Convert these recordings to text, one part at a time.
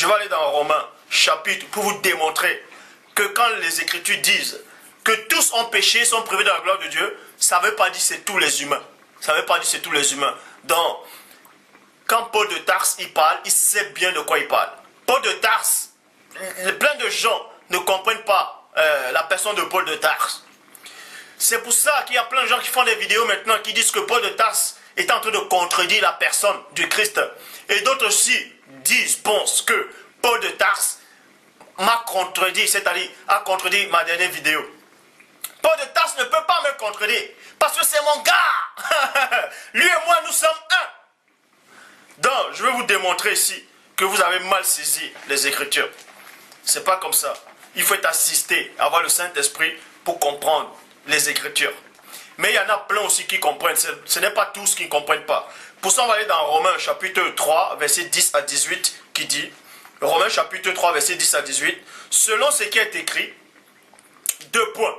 Je vais aller dans Romains, chapitre, pour vous démontrer que quand les Écritures disent que tous ont péché, sont privés de la gloire de Dieu, ça ne veut pas dire que c'est tous les humains. Ça ne veut pas dire que c'est tous les humains. Donc, quand Paul de Tarse il parle, il sait bien de quoi il parle. Paul de Tarse, plein de gens ne comprennent pas la personne de Paul de Tarse. C'est pour ça qu'il y a plein de gens qui font des vidéos maintenant qui disent que Paul de Tarse est en train de contredire la personne du Christ. Et d'autres aussi pensent que Paul de Tarse m'a contredit, c'est-à-dire a contredit ma dernière vidéo. Paul de Tarse ne peut pas me contredire parce que c'est mon gars. Lui et moi, nous sommes un. Donc, je vais vous démontrer ici que vous avez mal saisi les Écritures. C'est pas comme ça. Il faut être assisté, avoir le Saint-Esprit pour comprendre les Écritures. Mais il y en a plein aussi qui comprennent. Ce n'est pas tous qui ne comprennent pas. Pour ça, on va aller dans Romains chapitre 3, verset 10 à 18, qui dit, Romains chapitre 3, verset 10 à 18, selon ce qui est écrit, 2 points.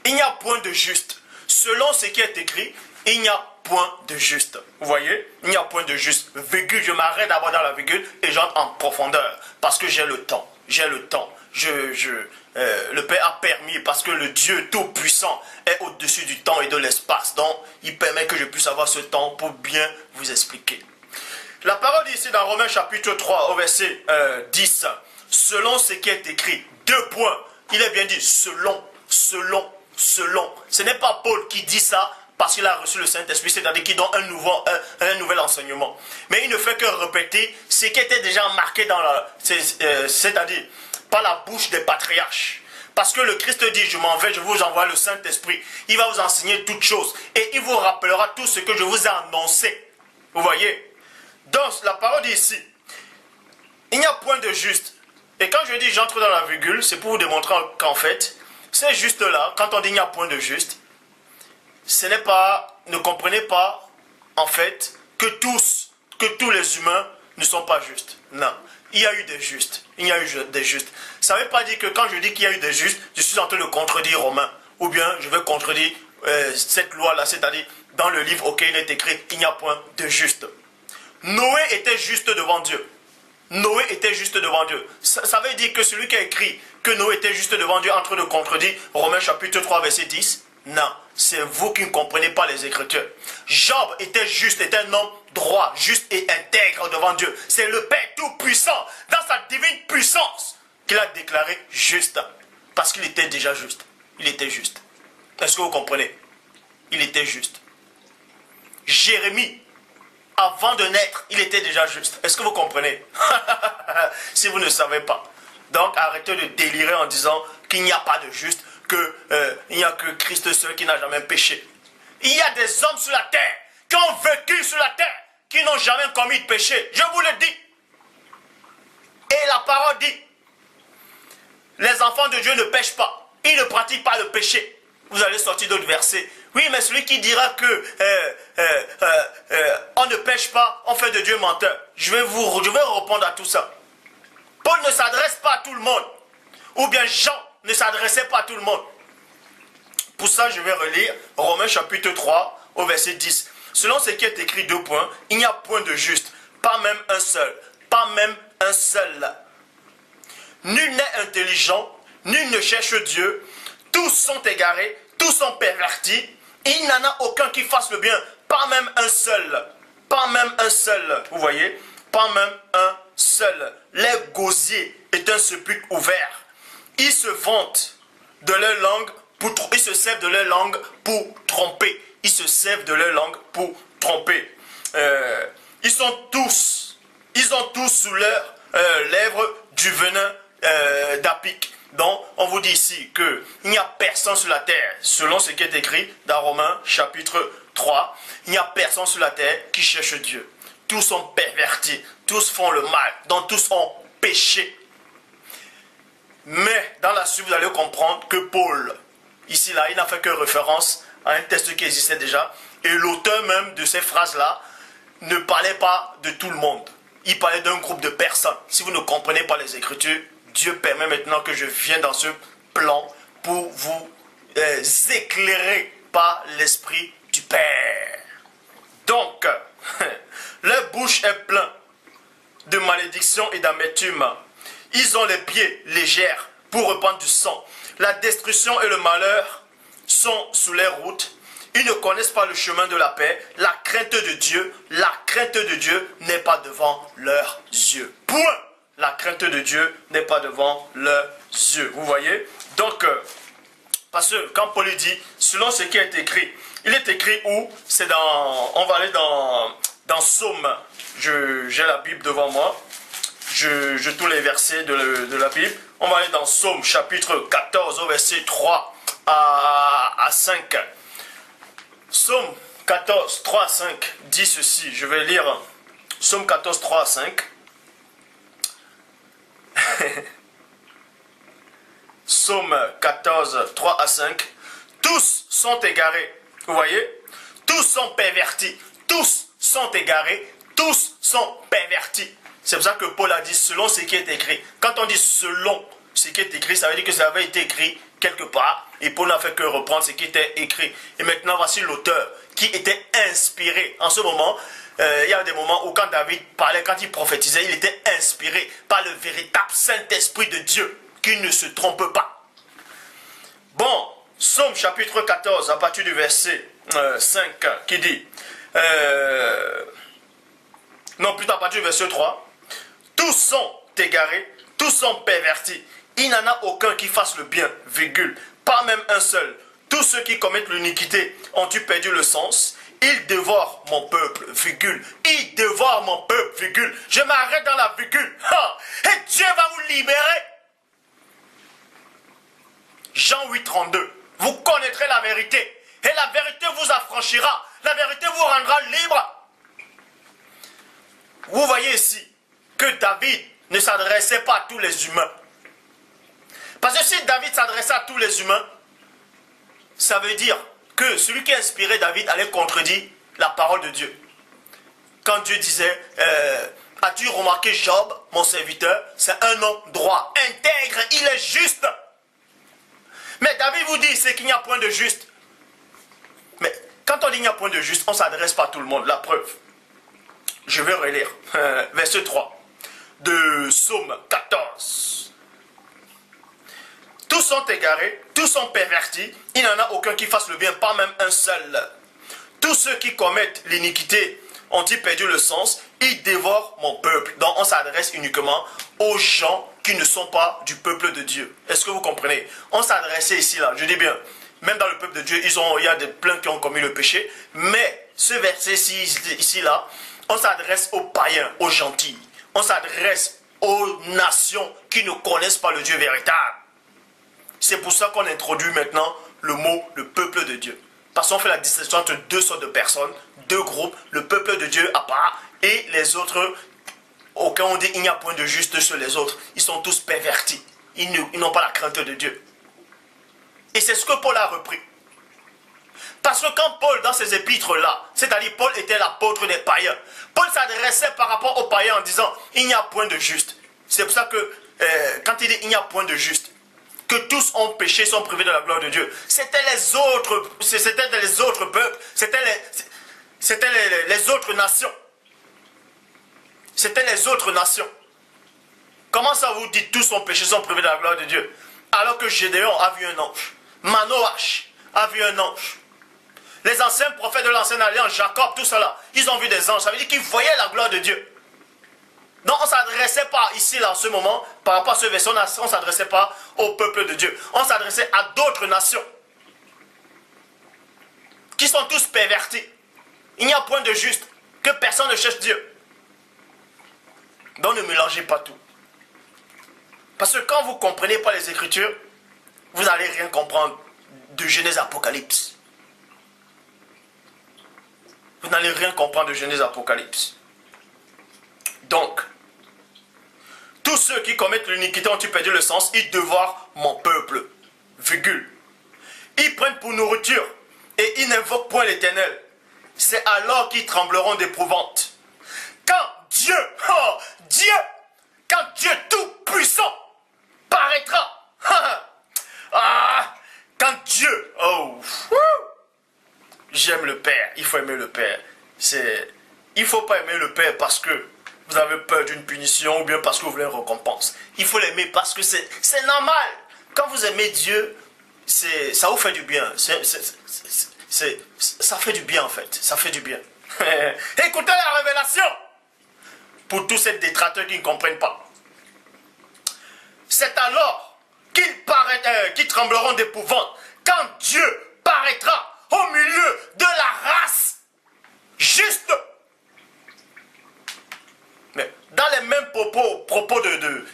Il n'y a point de juste. Selon ce qui est écrit, il n'y a point de juste. Vous voyez? Il n'y a point de juste. Virgule, je m'arrête d'abord dans la virgule et j'entre en profondeur. Parce que j'ai le temps. J'ai le temps. Le Père a permis, parce que le Dieu Tout-Puissant est au-dessus du temps et de l'espace. Donc, il permet que je puisse avoir ce temps pour bien vous expliquer. La parole ici dans Romains chapitre 3 au verset 10. Selon ce qui est écrit, 2 points. Il est bien dit, selon. Ce n'est pas Paul qui dit ça parce qu'il a reçu le Saint-Esprit, c'est-à-dire qu'il donne un nouvel enseignement. Mais il ne fait que répéter ce qui était déjà marqué dans c'est-à-dire par la bouche des patriarches. Parce que le Christ dit, je m'en vais, je vous envoie le Saint-Esprit. Il va vous enseigner toutes choses. Et il vous rappellera tout ce que je vous ai annoncé. Vous voyez? Donc, la parole dit ici, il n'y a point de juste. Et quand je dis j'entre dans la virgule, c'est pour vous démontrer qu'en fait, c'est juste là, quand on dit il n'y a point de juste, ce n'est pas, ne comprenez pas, en fait, que tous les humains ne sont pas justes. Non. Il y a eu des justes. Il y a eu des justes. Ça ne veut pas dire que quand je dis qu'il y a eu des justes, je suis en train de contredire Romains. Ou bien je vais contredire cette loi-là, c'est-à-dire dans le livre auquel il est écrit, il n'y a point de juste. Noé était juste devant Dieu. Noé était juste devant Dieu. Ça veut dire que celui qui a écrit que Noé était juste devant Dieu est en train de contredire Romains chapitre 3 verset 10. Non, c'est vous qui ne comprenez pas les Écritures. Job était juste, était un homme droit, juste et intègre devant Dieu. C'est le Père Tout-Puissant, dans sa divine puissance, qu'il a déclaré juste. Parce qu'il était déjà juste. Il était juste. Est-ce que vous comprenez? Il était juste. Jérémie, avant de naître, il était déjà juste. Est-ce que vous comprenez? Si vous ne savez pas. Donc, arrêtez de délirer en disant qu'il n'y a pas de juste, qu'il n'y a que Christ seul qui n'a jamais péché. Il y a des hommes sur la terre qui ont vécu sur la terre, qui n'ont jamais commis de péché. Je vous le dis. Et la parole dit, les enfants de Dieu ne pêchent pas. Ils ne pratiquent pas le péché. Vous allez sortir d'autres versets. Oui, mais celui qui dira que on ne pêche pas, on fait de Dieu menteur. Je vais répondre à tout ça. Paul ne s'adresse pas à tout le monde. Ou bien Jean ne s'adressait pas à tout le monde. Pour ça, je vais relire Romains chapitre 3 au verset 10. Selon ce qui est écrit, 2 points, il n'y a point de juste, pas même un seul, pas même un seul. Nul n'est intelligent, nul ne cherche Dieu, tous sont égarés, tous sont pervertis, il n'en a aucun qui fasse le bien, pas même un seul, pas même un seul, vous voyez, pas même un seul. Les gosiers est un sépulcre ouvert, ils se vantent de leur langue, ils se servent de leur langue pour tromper, ils se servent de leur langue pour tromper. Ils ont tous sous leurs lèvres du venin d'apic. Donc, on vous dit ici qu'il n'y a personne sur la terre, selon ce qui est écrit dans Romains chapitre 3, il n'y a personne sur la terre qui cherche Dieu. Tous sont pervertis, tous font le mal, donc tous ont péché. Mais, dans la suite, vous allez comprendre que Paul, ici, là, il n'a fait que référence à un texte qui existait déjà, et l'auteur même de ces phrases-là ne parlait pas de tout le monde. Il parlait d'un groupe de personnes. Si vous ne comprenez pas les Écritures, Dieu permet maintenant que je vienne dans ce plan pour vous éclairer par l'Esprit du Père. Donc, leur bouche est pleine de malédiction et d'amertume. Ils ont les pieds légers pour répandre du sang. La destruction et le malheur sont sous les routes. Ils ne connaissent pas le chemin de la paix. La crainte de Dieu n'est pas devant leurs yeux. Point. La crainte de Dieu n'est pas devant leurs yeux. Vous voyez? Donc, parce que quand Paul dit, selon ce qui est écrit, il est écrit où? C'est dans, on va aller dans Psaume. J'ai la Bible devant moi. Je tous les versets de la Bible. On va aller dans Psaume chapitre 14 au verset 3 à 5. Psaume 14, 3 à 5 dit ceci. Je vais lire Psaume 14, 3 à 5. Psaume 14, 3 à 5. Tous sont égarés. Vous voyez? Tous sont pervertis. Tous sont égarés. Tous sont pervertis. C'est pour ça que Paul a dit selon ce qui est écrit. Quand on dit selon ce qui est écrit, ça veut dire que ça avait été écrit quelque part. Et Paul n'a fait que reprendre ce qui était écrit. Et maintenant, voici l'auteur qui était inspiré. En ce moment, il y a des moments où quand David parlait, quand il prophétisait, il était inspiré par le véritable Saint-Esprit de Dieu qui ne se trompe pas. Bon, Psaume chapitre 14, à partir du verset 5, qui dit, non, plutôt à partir du verset 3, tous sont égarés, tous sont pervertis. Il n'y en a aucun qui fasse le bien, virgule, pas même un seul. Tous ceux qui commettent l'iniquité ont-ils perdu le sens? Ils dévorent mon peuple, virgule. Ils dévorent mon peuple, virgule. Je m'arrête dans la virgule. Et Dieu va vous libérer. Jean 8, 32. Vous connaîtrez la vérité. Et la vérité vous affranchira. La vérité vous rendra libre. Vous voyez ici que David ne s'adressait pas à tous les humains. Parce que si David s'adressait à tous les humains, ça veut dire que celui qui a inspiré David allait contredire la parole de Dieu. Quand Dieu disait, as-tu remarqué Job, mon serviteur, c'est un homme droit, intègre, il est juste. Mais David vous dit, c'est qu'il n'y a point de juste. Mais quand on dit qu'il n'y a point de juste, on ne s'adresse pas à tout le monde. La preuve, je vais relire, verset 3 de Psaume 14. Tous sont égarés, tous sont pervertis, il n'y en a aucun qui fasse le bien, pas même un seul. Tous ceux qui commettent l'iniquité ont-ils perdu le sens? Ils dévorent mon peuple. Donc on s'adresse uniquement aux gens qui ne sont pas du peuple de Dieu. Est-ce que vous comprenez? On s'adressait ici là, je dis bien, même dans le peuple de Dieu, il y a plein qui ont commis le péché, mais ce verset ici là, on s'adresse aux païens, aux gentils. On s'adresse aux nations qui ne connaissent pas le Dieu véritable. C'est pour ça qu'on introduit maintenant le mot « le peuple de Dieu ». Parce qu'on fait la distinction entre deux sortes de personnes, deux groupes, le peuple de Dieu à part et les autres, auxquels on dit il n'y a point de juste sur les autres. Ils sont tous pervertis. Ils n'ont pas la crainte de Dieu. Et c'est ce que Paul a repris. Parce que quand Paul, dans ses épîtres-là, c'est-à-dire Paul était l'apôtre des païens, Paul s'adressait par rapport aux païens en disant il n'y a point de juste. C'est pour ça que quand il dit il n'y a point de juste, que tous ont péché, sont privés de la gloire de Dieu. C'était les autres peuples, c'était les autres nations. C'était les autres nations. Comment ça vous dit tous ont péché, sont privés de la gloire de Dieu? Alors que Gédéon a vu un ange, Manoach a vu un ange. Les anciens prophètes de l'ancienne alliance, Jacob, tout cela, ils ont vu des anges. Ça veut dire qu'ils voyaient la gloire de Dieu. Donc on ne s'adressait pas ici, là, en ce moment, par rapport à ce verset, on ne s'adressait pas au peuple de Dieu. On s'adressait à d'autres nations qui sont tous pervertis. Il n'y a point de juste, que personne ne cherche Dieu. Donc ne mélangez pas tout. Parce que quand vous ne comprenez pas les Écritures, vous n'allez rien comprendre de Genèse Apocalypse. Vous n'allez rien comprendre de Genèse Apocalypse. Donc, tous ceux qui commettent l'iniquité ont-ils perdu le sens? Ils dévorent mon peuple. Virgule. Ils prennent pour nourriture et ils n'invoquent point l'Éternel. C'est alors qu'ils trembleront d'épouvante. Quand Dieu, quand Dieu Tout-Puissant paraîtra, quand Dieu, j'aime le Père, il faut aimer le Père. Il ne faut pas aimer le Père parce que vous avez peur d'une punition ou bien parce que vous voulez une récompense. Il faut l'aimer parce que c'est normal. Quand vous aimez Dieu, ça vous fait du bien. Ça fait du bien en fait. Ça fait du bien. Écoutez la révélation. Pour tous ces détracteurs qui ne comprennent pas. C'est alors qu'ils trembleront d'épouvante quand Dieu paraîtra au milieu de la race juste. Mais dans les mêmes propos de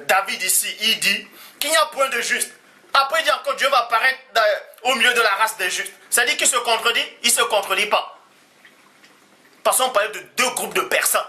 David ici, il dit qu'il n'y a point de juste. Après il dit encore Dieu va apparaître au milieu de la race des justes. C'est-à-dire qu'il se contredit, il ne se contredit pas. Parce qu'on parlait de deux groupes de personnes.